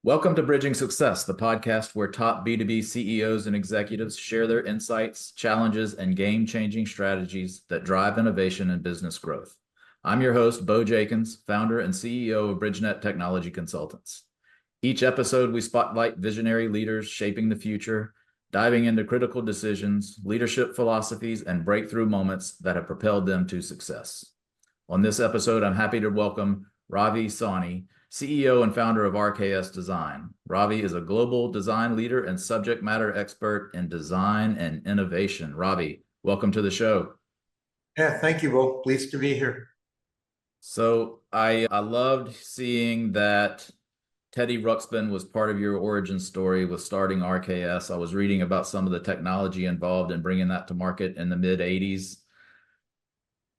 Welcome to Bridging Success, the podcast where top B2B CEOs and executives share their insights, challenges, and game-changing strategies that drive innovation and business growth. I'm your host, Bo Jakins, founder and CEO of BridgeNet Technology Consultants. Each episode, we spotlight visionary leaders shaping the future, diving into critical decisions, leadership philosophies, and breakthrough moments that have propelled them to success. On this episode, I'm happy to welcome Ravi Sawhney, CEO and founder of RKS Design. Ravi is a global design leader and subject matter expert in design and innovation. Ravi, welcome to the show. Yeah, thank you, Bo. Pleased to be here. So I loved seeing that Teddy Ruxpin was part of your origin story with starting RKS. I was reading about some of the technology involved in bringing that to market in the mid-'80s.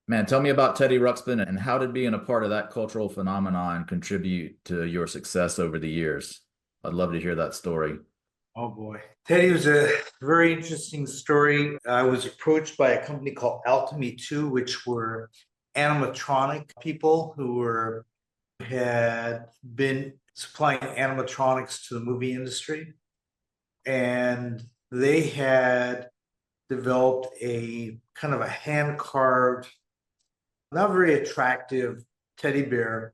Man, tell me about Teddy Ruxpin and how did being a part of that cultural phenomenon contribute to your success over the years? I'd love to hear that story. Oh boy. Teddy was a very interesting story. I was approached by a company called Alchemy 2, which were animatronic people who had been supplying animatronics to the movie industry. And they had developed a kind of a hand-carved, not very attractive teddy bear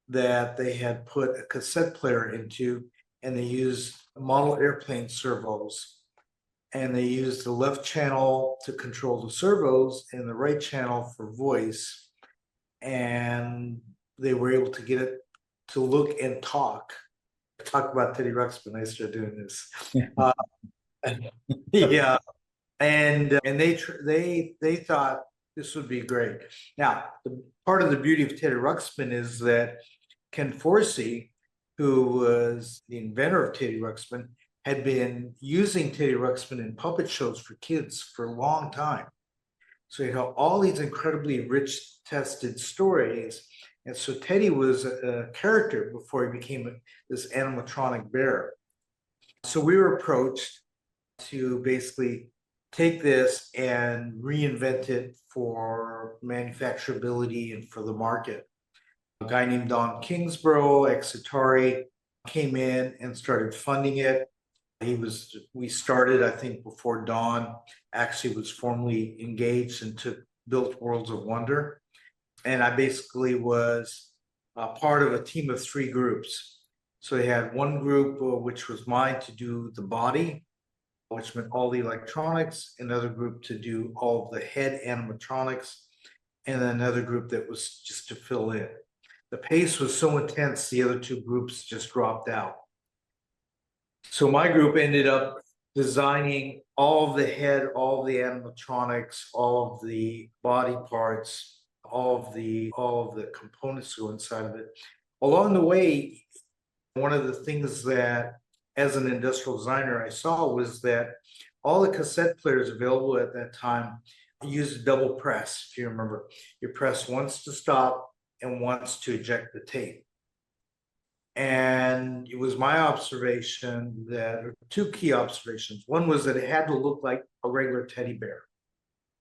that they had put a cassette player into, and they used model airplane servos. And they used the left channel to control the servos and the right channel for voice. And they were able to get it to look and talk. Talk about Teddy Ruxpin. I started doing this. Yeah, and they thought this would be great. Now, part of the beauty of Teddy Ruxpin is that Ken Forsey, who was the inventor of Teddy Ruxpin, had been using Teddy Ruxpin in puppet shows for kids for a long time. So he had all these incredibly rich, tested stories. And so Teddy was a character before he became this animatronic bear. So we were approached to basically take this and reinvent it for manufacturability and for the market. A guy named Don Kingsborough, ex-Atari, came in and started funding it. We started, I think, before Don actually was formally engaged and built Worlds of Wonder. And I basically was part of a team of 3 groups. So they had one group, which was mine, to do the body, which meant all the electronics, another group to do all of the head animatronics, and then another group that was just to fill in. The pace was so intense, the other 2 groups just dropped out. So my group ended up designing all of the head, all of the animatronics, all of the body parts, all of the components go inside of it. Along the way, one of the things that as an industrial designer I saw was that all the cassette players available at that time used a double press. If you remember, you press once to stop and once to eject the tape. And it was my observation that, or 2 key observations. One was that it had to look like a regular teddy bear.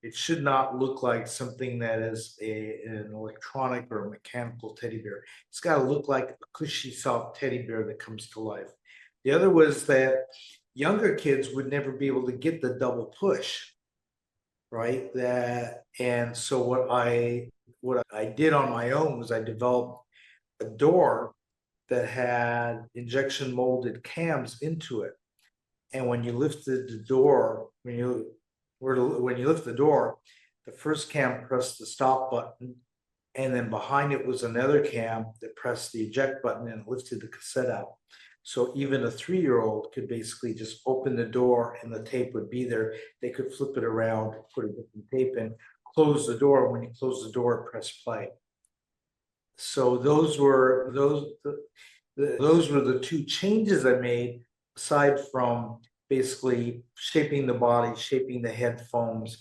It should not look like something that is an electronic or a mechanical teddy bear. It's got to look like a cushy, soft teddy bear that comes to life. The other was that younger kids would never be able to get the double push, right? And so what I did on my own was I developed a door that had injection molded cams into it. And when you lifted the door, when you lift the door, the first cam pressed the stop button, and then behind it was another cam that pressed the eject button and lifted the cassette out. So even a 3-year-old could basically just open the door and the tape would be there. They could flip it around, put a different tape in, close the door. When you close the door, press play. So those were the 2 changes I made, aside from basically shaping the body, shaping the head foams,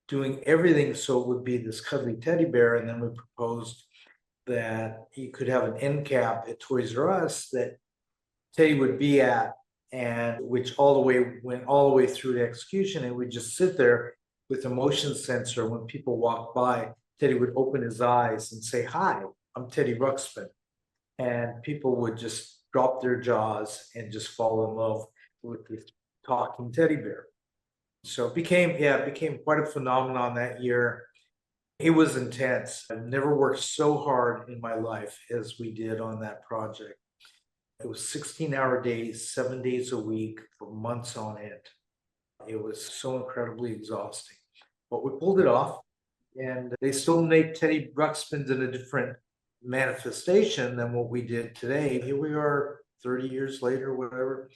doing everything so it would be this cuddly teddy bear. And then we proposed that you could have an end cap at Toys R Us that Teddy would be at, and which went all the way through the execution. And would just sit there with a motion sensor. When people walked by, Teddy would open his eyes and say, "Hi, I'm Teddy Ruxpin." And people would just drop their jaws and just fall in love with the talking teddy bear. So it became quite a phenomenon that year. It was intense. I've never worked so hard in my life as we did on that project. It was 16-hour days, 7 days a week for months on end. It was so incredibly exhausting, but we pulled it off. And they still make Teddy Ruxpins in a different manifestation than what we did today. Here we are 30 years later, whatever.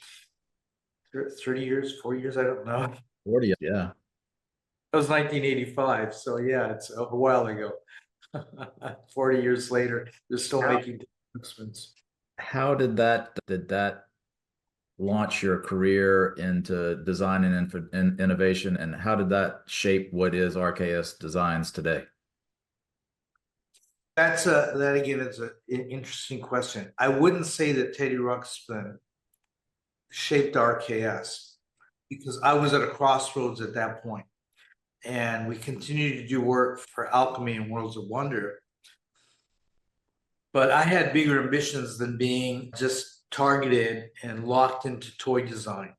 30 years, 4 years, I don't know. 40, yeah. That was 1985. So yeah, it's a while ago. 40 years later, they're still making Ruxpins. How did that launch your career into design and innovation, and how did that shape what is RKS Designs today? That again is an interesting question. I wouldn't say that Teddy Ruxpin shaped RKS because I was at a crossroads at that point, and we continued to do work for Alchemy and Worlds of Wonder. But I had bigger ambitions than being just targeted and locked into toy design.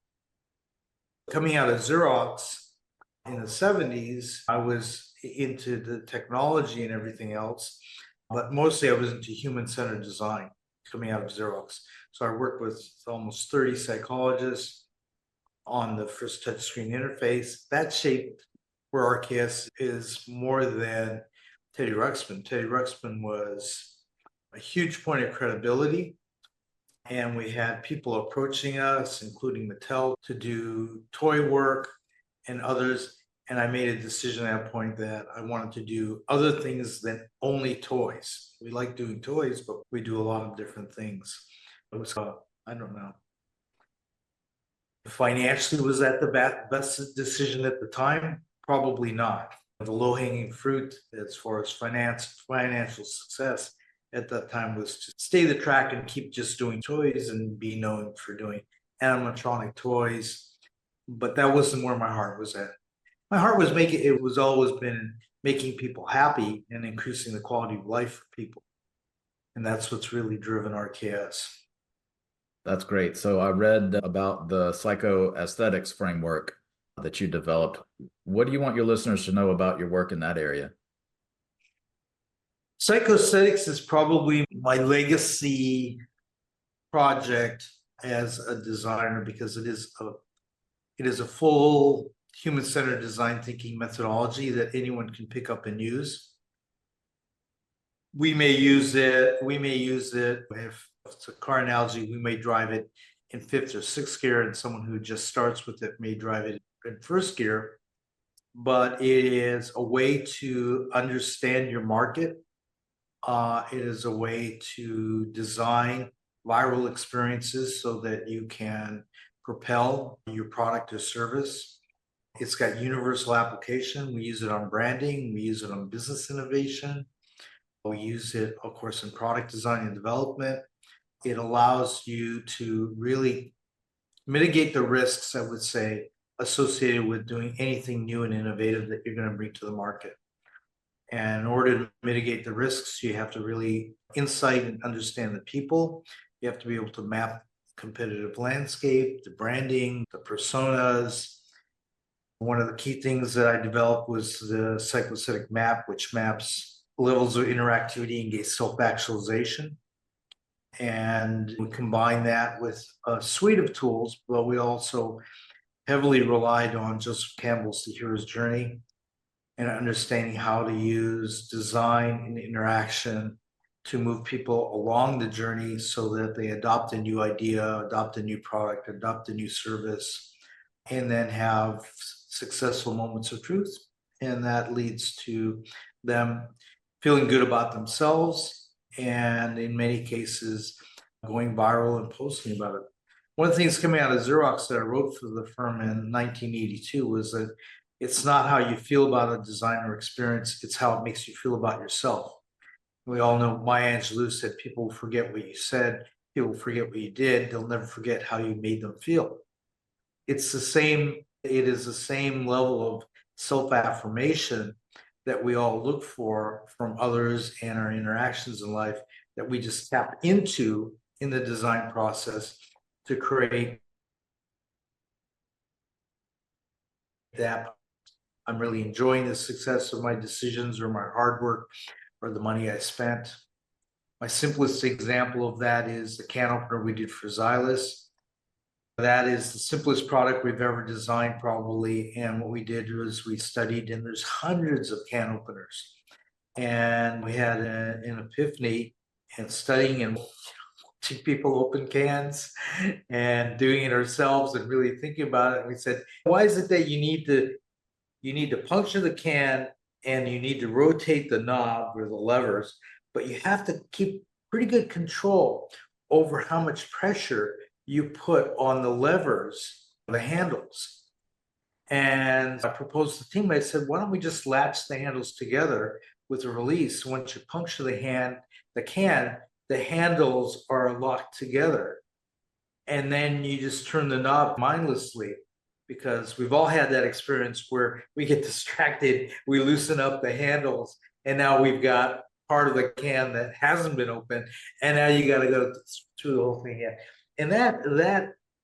Coming out of Xerox in the 70s, I was into the technology and everything else, but mostly I was into human-centered design coming out of Xerox. So I worked with almost 30 psychologists on the first touchscreen interface. That shaped where RKS is more than Teddy Ruxpin. Teddy Ruxpin was a huge point of credibility. And we had people approaching us, including Mattel, to do toy work and others. And I made a decision at that point that I wanted to do other things than only toys. We like doing toys, but we do a lot of different things. It was, I don't know. Financially, was that the best decision at the time? Probably not. The low-hanging fruit as far as financial success at that time was to stay the track and keep just doing toys and be known for doing animatronic toys. But that wasn't where my heart was at. My heart was always been making people happy and increasing the quality of life for people. And that's what's really driven RKS. That's great. So I read about the psychoaesthetics framework that you developed. What do you want your listeners to know about your work in that area? Psychoaesthetics is probably my legacy project as a designer because it is a full human-centered design thinking methodology that anyone can pick up and use. We may use it if it's a car analogy, we may drive it in fifth or sixth gear, and someone who just starts with it may drive it in first gear. But it is a way to understand your market. It is a way to design viral experiences so that you can propel your product or service. It's got universal application. We use it on branding. We use it on business innovation. We use it, of course, in product design and development. It allows you to really mitigate the risks, I would say, associated with doing anything new and innovative that you're going to bring to the market. And in order to mitigate the risks, you have to really insight and understand the people. You have to be able to map the competitive landscape, the branding, the personas. One of the key things that I developed was the psychoaesthetic map, which maps levels of interactivity and self-actualization. And we combine that with a suite of tools, but we also heavily relied on Joseph Campbell's The Hero's Journey and understanding how to use design and interaction to move people along the journey so that they adopt a new idea, adopt a new product, adopt a new service, and then have successful moments of truth. And that leads to them feeling good about themselves and in many cases going viral and posting about it. One of the things coming out of Xerox that I wrote for the firm in 1982 was that it's not how you feel about a design or experience, it's how it makes you feel about yourself. We all know Maya Angelou said, people will forget what you said, people will forget what you did, they'll never forget how you made them feel. It is the same level of self-affirmation that we all look for from others and our interactions in life that we just tap into in the design process to create that. I'm really enjoying the success of my decisions or my hard work or the money I spent. My simplest example of that is the can opener we did for Xylus. That is the simplest product we've ever designed, probably. And what we did was we studied, and there's hundreds of can openers. And we had an epiphany and studying and watching people open cans and doing it ourselves and really thinking about it. And we said, why is it that you need to puncture the can and you need to rotate the knob or the levers, but you have to keep pretty good control over how much pressure you put on the levers, the handles. And I proposed to the team, I said, why don't we just latch the handles together with a release? Once you puncture the can, the handles are locked together. And then you just turn the knob mindlessly, because we've all had that experience where we get distracted, we loosen up the handles, and now we've got part of the can that hasn't been opened, and now you got to go through the whole thing again. And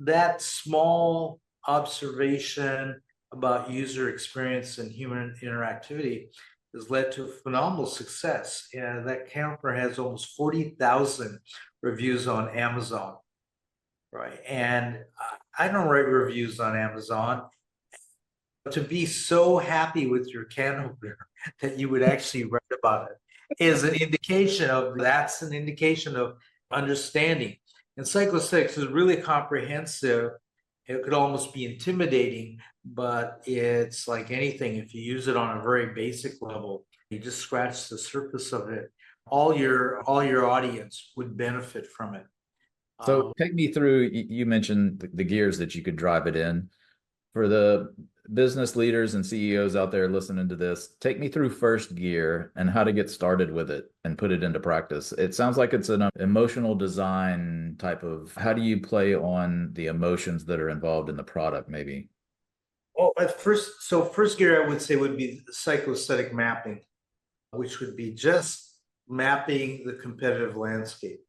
that small observation about user experience and human interactivity has led to phenomenal success. And that camper has almost 40,000 reviews on Amazon, right? And I don't write reviews on Amazon. To be so happy with your can opener that you would actually write about it is an indication of understanding. And Cyclo-6 is really comprehensive. It could almost be intimidating, but it's like anything. If you use it on a very basic level, you just scratch the surface of it, all your audience would benefit from it. So take me through, you mentioned the gears that you could drive it in. For the business leaders and CEOs out there listening to this, take me through first gear and how to get started with it and put it into practice. It sounds like it's an emotional design type of, how do you play on the emotions that are involved in the product, maybe? Well, first gear I would say would be cyclostatic mapping, which would be just mapping the competitive landscape.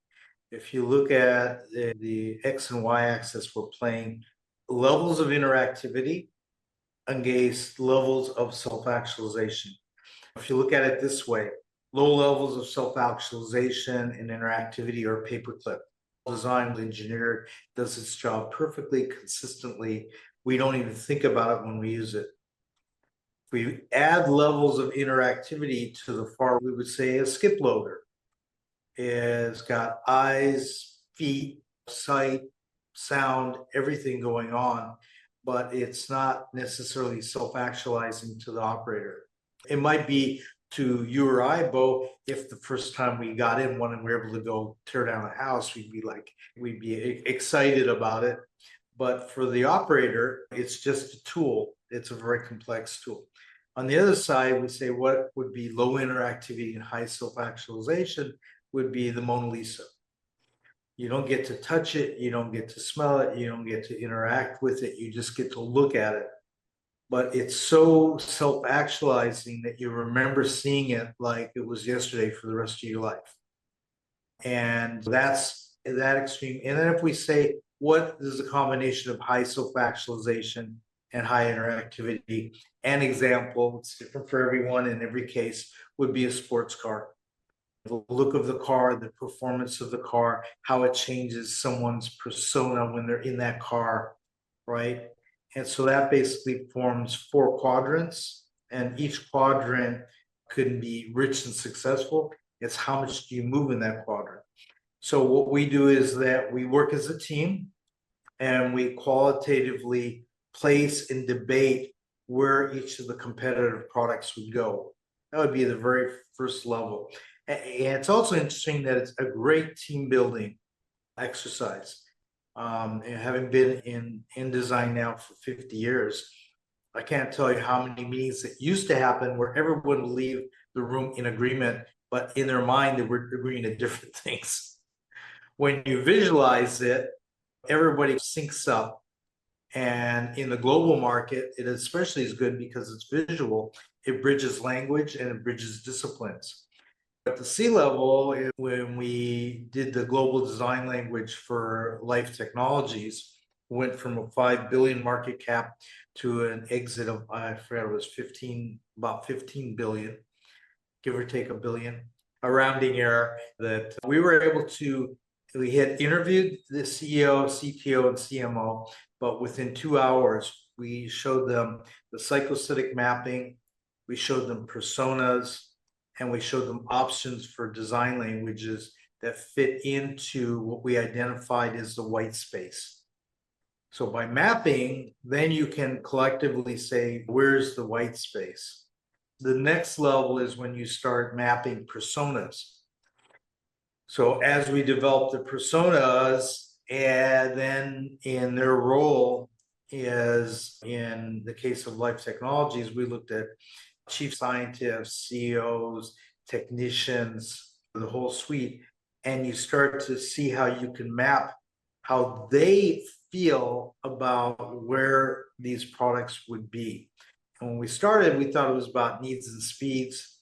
If you look at the X and Y axis, we're playing levels of interactivity against levels of self-actualization. If you look at it this way, low levels of self-actualization and interactivity are paperclip. Designed, engineered, does its job perfectly, consistently. We don't even think about it when we use it. If we add levels of interactivity to the far, we would say a skip loader. It's got eyes, feet, sight, sound, everything going on, but it's not necessarily self-actualizing to the operator. It might be to you or I, Bo, if the first time we got in one and we were able to go tear down a house, we'd be excited about it. But for the operator, it's just a tool. It's a very complex tool. On the other side, we say what would be low interactivity and high self-actualization would be the Mona Lisa. You don't get to touch it, you don't get to smell it, you don't get to interact with it, you just get to look at it. But it's so self-actualizing that you remember seeing it like it was yesterday for the rest of your life. And that's that extreme. And then if we say, what is the combination of high self-actualization and high interactivity? An example, it's different for everyone in every case, would be a sports car. The look of the car, the performance of the car, how it changes someone's persona when they're in that car, right? And so that basically forms 4 quadrants, and each quadrant could be rich and successful. It's how much do you move in that quadrant. So what we do is that we work as a team and we qualitatively place and debate where each of the competitive products would go. That would be the very first level. And it's also interesting that it's a great team building exercise. And having been in design now for 50 years, I can't tell you how many meetings that used to happen where everyone would leave the room in agreement, but in their mind they were agreeing to different things. When you visualize it, everybody syncs up. And in the global market, it especially is good because it's visual. It bridges language and it bridges disciplines. At the C level, when we did the global design language for life technologies, went from a 5 billion market cap to an exit of, I forgot, it was about 15 billion, give or take a billion, a rounding error. That we had interviewed the CEO, CTO, and CMO, but within 2 hours, we showed them the psychostatic mapping, we showed them personas, and we showed them options for design languages that fit into what we identified as the white space. So by mapping, then you can collectively say, where's the white space? The next level is when you start mapping personas. So as we develop the personas, and then in their role is, in the case of life technologies, we looked at chief scientists, CEOs, technicians, the whole suite, and you start to see how you can map how they feel about where these products would be. And when we started, we thought it was about needs and speeds,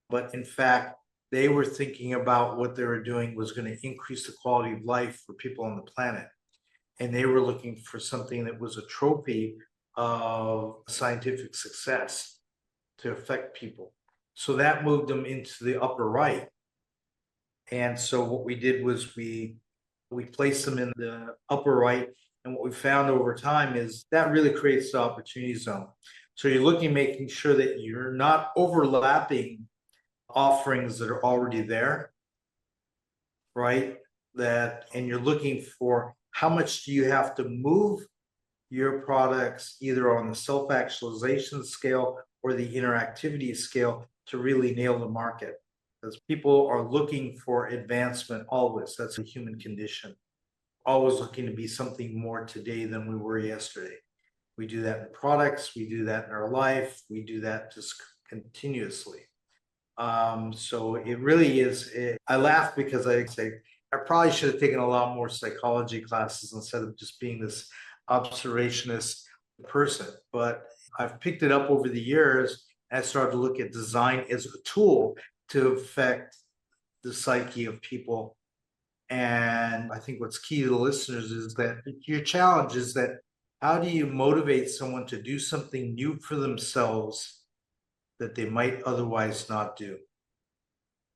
but in fact, they were thinking about what they were doing was going to increase the quality of life for people on the planet. And they were looking for something that was a trophy of scientific success to affect people. So that moved them into the upper right. And so what we did was we placed them in the upper right. And what we found over time is that really creates the opportunity zone. So you're looking, making sure that you're not overlapping offerings that are already there, right? And you're looking for how much do you have to move your products either on the self-actualization scale or the interactivity scale to really nail the market. Because people are looking for advancement always. That's a human condition. Always looking to be something more today than we were yesterday. We do that in products, we do that in our life, we do that just continuously. So it really is, I laugh because I say, I probably should have taken a lot more psychology classes instead of just being this observationist person. But I've picked it up over the years. And I started to look at design as a tool to affect the psyche of people. And I think what's key to the listeners is that your challenge is that how do you motivate someone to do something new for themselves that they might otherwise not do?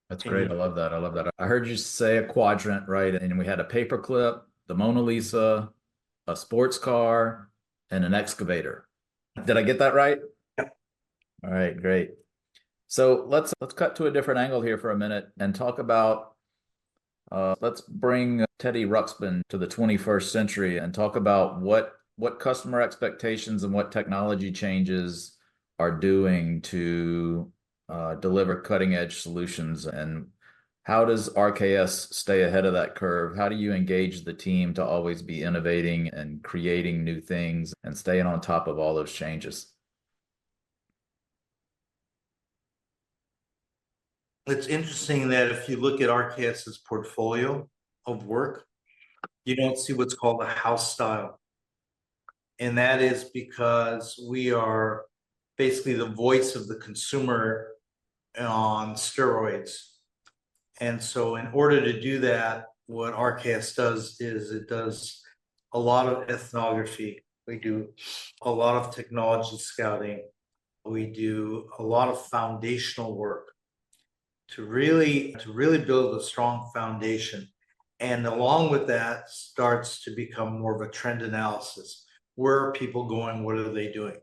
That's great. I love that. I love that. I heard you say a quadrant, right? And we had a paperclip, the Mona Lisa, a sports car, and an excavator. Did I get that right? Yeah. All right, great. So let's cut to a different angle here for a minute and talk about let's bring Teddy Ruxpin to the 21st century and talk about what customer expectations and what technology changes are doing to deliver cutting edge solutions, and how does RKS stay ahead of that curve? How do you engage the team to always be innovating and creating new things and staying on top of all those changes? It's interesting that if you look at RKS's portfolio of work, you don't see what's called a house style. And that is because we are basically the voice of the consumer on steroids. And so in order to do that, what RKS does is it does a lot of ethnography. We do a lot of technology scouting. We do a lot of foundational work to really build a strong foundation. And along with that starts to become more of a trend analysis. Where are people going? What are they doing?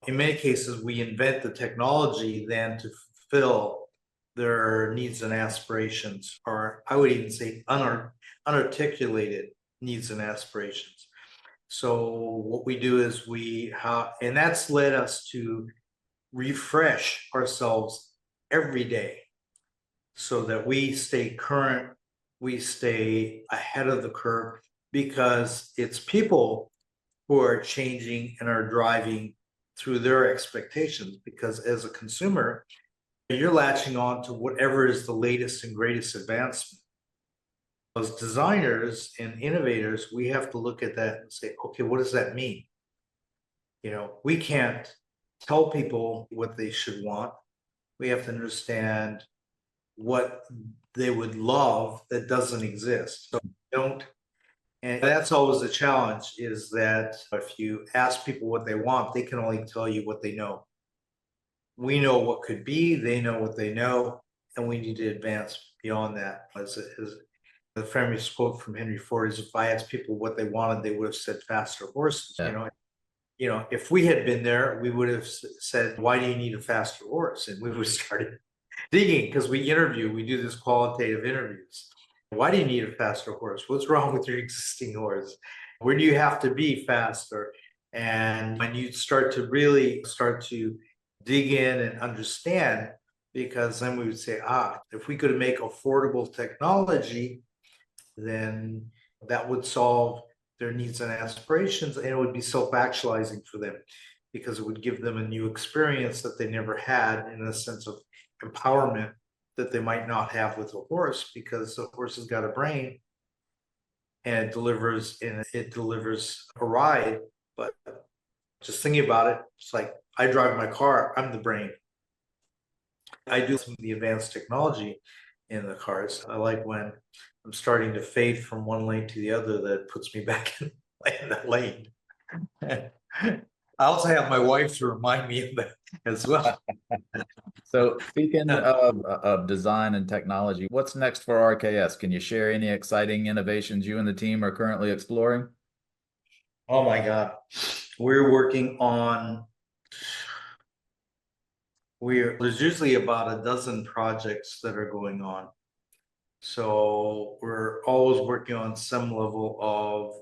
In many cases, we invent the technology then to fulfill their needs and aspirations, or I would even say unarticulated needs and aspirations. So what we do is and that's led us to refresh ourselves every day so that we stay current, we stay ahead of the curve, because it's people who are changing and are driving through their expectations. Because as a consumer, you're latching on to whatever is the latest and greatest advancement. As designers and innovators, we have to look at that and say, okay, what does that mean? We can't tell people what they should want. We have to understand what they would love that doesn't exist. So don't, and that's always the challenge, is that if you ask people what they want, they can only tell you what they know. We know what could be, they know what they know, and we need to advance beyond that. As the famous quote from Henry Ford is, if I asked people what they wanted, they would have said faster horses. Yeah. If we had been there, we would have said, why do you need a faster horse? And we would have started digging, because we do this qualitative interviews. Why do you need a faster horse? What's wrong with your existing horse? Where do you have to be faster? And when you start to dig in and understand, because then we would say, if we could make affordable technology, then that would solve their needs and aspirations, and it would be self-actualizing for them, because it would give them a new experience that they never had, in a sense of empowerment that they might not have with a horse, because the horse has got a brain and it delivers a ride. But just thinking about it, it's like, I drive my car, I'm the brain. I do some of the advanced technology in the cars. I like when I'm starting to fade from one lane to the other, that puts me back in that lane. I also have my wife to remind me of that as well. So speaking of design and technology, what's next for RKS? Can you share any exciting innovations you and the team are currently exploring? Oh my God. We're working on, there's usually about a dozen projects that are going on. So we're always working on some level of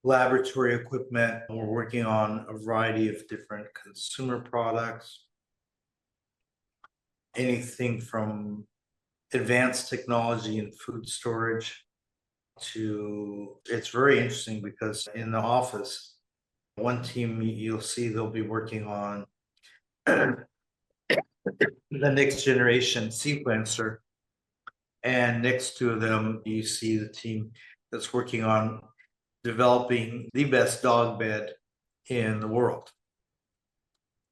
laboratory equipment. We're working on a variety of different consumer products, anything from advanced technology in food storage to, it's very interesting, because in the office, one team you'll see they'll be working on the next generation sequencer, and next to them you see the team that's working on developing the best dog bed in the world.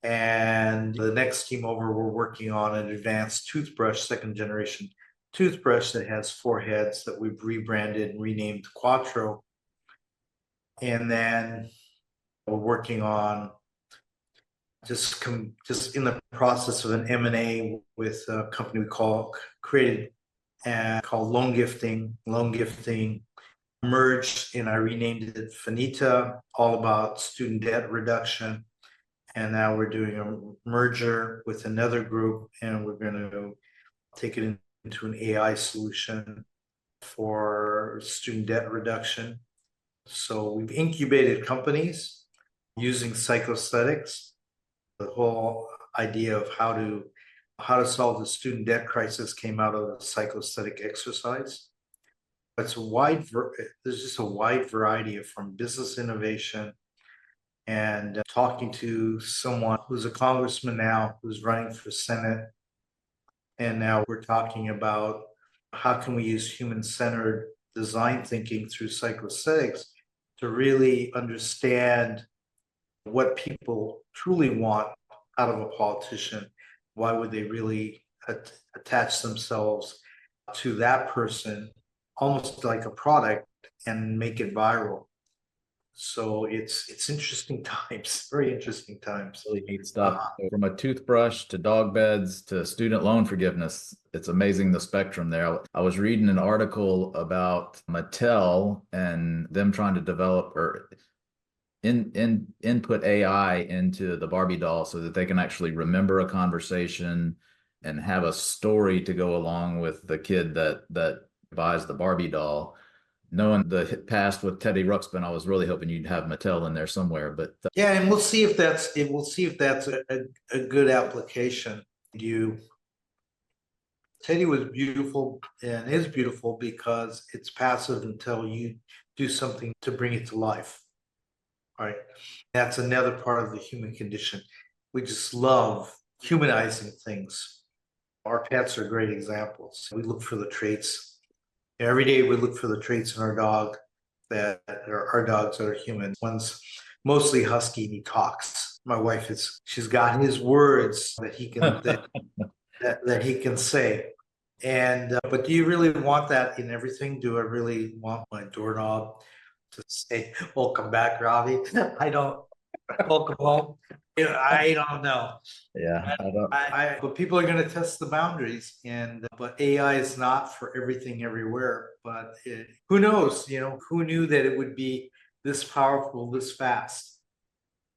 And the next team over, we're working on an advanced toothbrush, second generation toothbrush, that has 4 heads, that we've rebranded and renamed Quattro. And then we're working on just in the process of an M&A with a company we created and called Loan Gifting. Loan Gifting merged, and I renamed it Finita, all about student debt reduction. And now we're doing a merger with another group, and we're going to take it into an AI solution for student debt reduction. So we've incubated companies using psychosthetics. The whole idea of how to solve the student debt crisis came out of a psychosthetic exercise. It's there's just a wide variety from business innovation, and talking to someone who's a congressman now, who's running for Senate. And now we're talking about how can we use human-centered design thinking through psychosthetics to really understand what people truly want out of a politician. Why would they really attach themselves to that person, almost like a product, and make it viral? So it's interesting times, very interesting times. Really neat stuff. From a toothbrush to dog beds to student loan forgiveness, it's amazing the spectrum there. I was reading an article about Mattel and them trying to develop or input AI into the Barbie doll so that they can actually remember a conversation and have a story to go along with the kid that buys the Barbie doll. Knowing the past with Teddy Ruxpin, I was really hoping you'd have Mattel in there somewhere. But yeah, and we'll see if that's a good application. Teddy was beautiful and is beautiful because it's passive until you do something to bring it to life. All right, that's another part of the human condition. We just love humanizing things. Our pets are great examples. We look for the traits. Every day we look for the traits in our dog that are our dogs that are human. One's mostly husky and he talks. My wife she's got his words that he can that he can say. And but do you really want that in everything? Do I really want my doorknob to say, "Welcome back, Ravi"? I don't. Welcome home. I don't know. Yeah, I don't. But people are going to test the boundaries, and but AI is not for everything everywhere. But who knows? Who knew that it would be this powerful, this fast?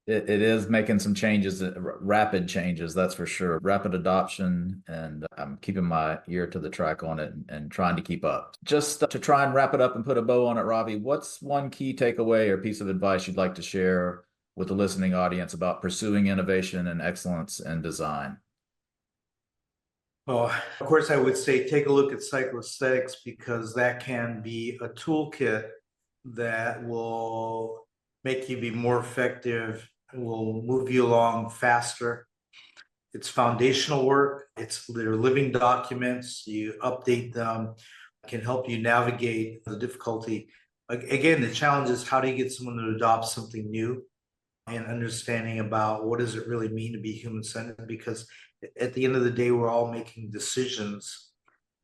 It is making some changes, rapid changes, that's for sure. Rapid adoption, and I'm keeping my ear to the track on it and trying to keep up. Just to try and wrap it up and put a bow on it, Ravi, what's one key takeaway or piece of advice you'd like to share with the listening audience about pursuing innovation and excellence in design? Well, of course, I would say take a look at psychoaesthetics, because that can be a toolkit that will make you be more effective, will move you along faster. It's foundational work. They're living documents. You update them, can help you navigate the difficulty. Again, the challenge is, how do you get someone to adopt something new, and understanding about what does it really mean to be human-centered? Because at the end of the day, we're all making decisions,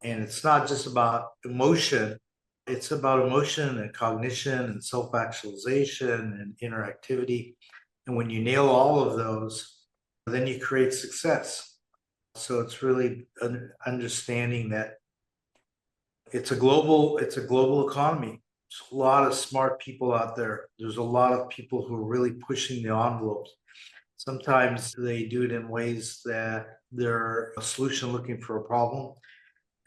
and it's not just about emotion. It's about emotion and cognition and self-actualization and interactivity. And when you nail all of those, then you create success. So it's really understanding that it's a global economy. There's a lot of smart people out there. There's a lot of people who are really pushing the envelopes. Sometimes they do it in ways that they're a solution looking for a problem,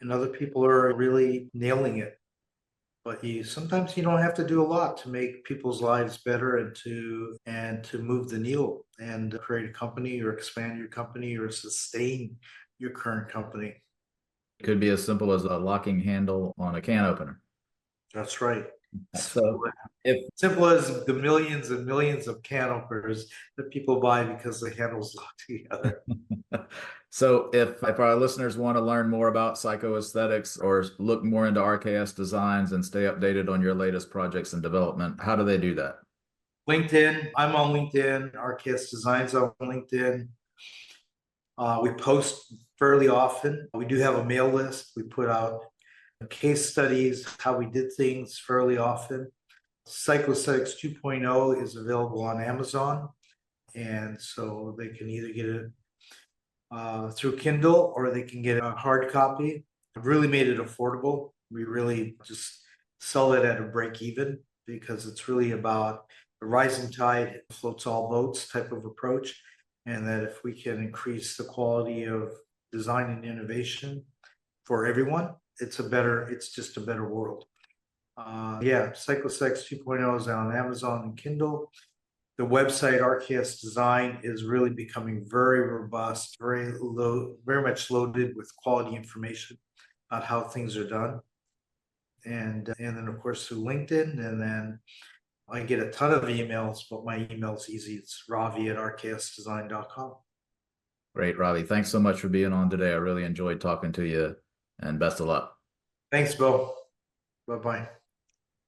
and other people are really nailing it. But sometimes you don't have to do a lot to make people's lives better, and to move the needle and create a company, or expand your company, or sustain your current company. It could be as simple as a locking handle on a can opener. That's right. So if Simple as the millions and millions of can openers that people buy because the handles lock together. So if our listeners want to learn more about psychoaesthetics or look more into RKS designs and stay updated on your latest projects and development, how do they do that? LinkedIn, I'm on LinkedIn. RKS Designs on LinkedIn. We post fairly often. We do have a mail list. We put out case studies, how we did things fairly often. Psychoaesthetics 2.0 is available on Amazon, and so they can either get it through Kindle, or they can get a hard copy. I've really made it affordable. We really just sell it at a break even, because it's really about the rising tide floats all boats type of approach. And that if we can increase the quality of design and innovation for everyone, it's just a better world. Psychoaesthetics 2.0 is on Amazon and Kindle. The website RKS Design is really becoming very robust, very much loaded with quality information about how things are done. And then of course through LinkedIn, and then I get a ton of emails, but my email's easy. It's ravi@rksdesign.com. Great, Ravi. Thanks so much for being on today. I really enjoyed talking to you, and best of luck. Thanks, Bill. Bye-bye.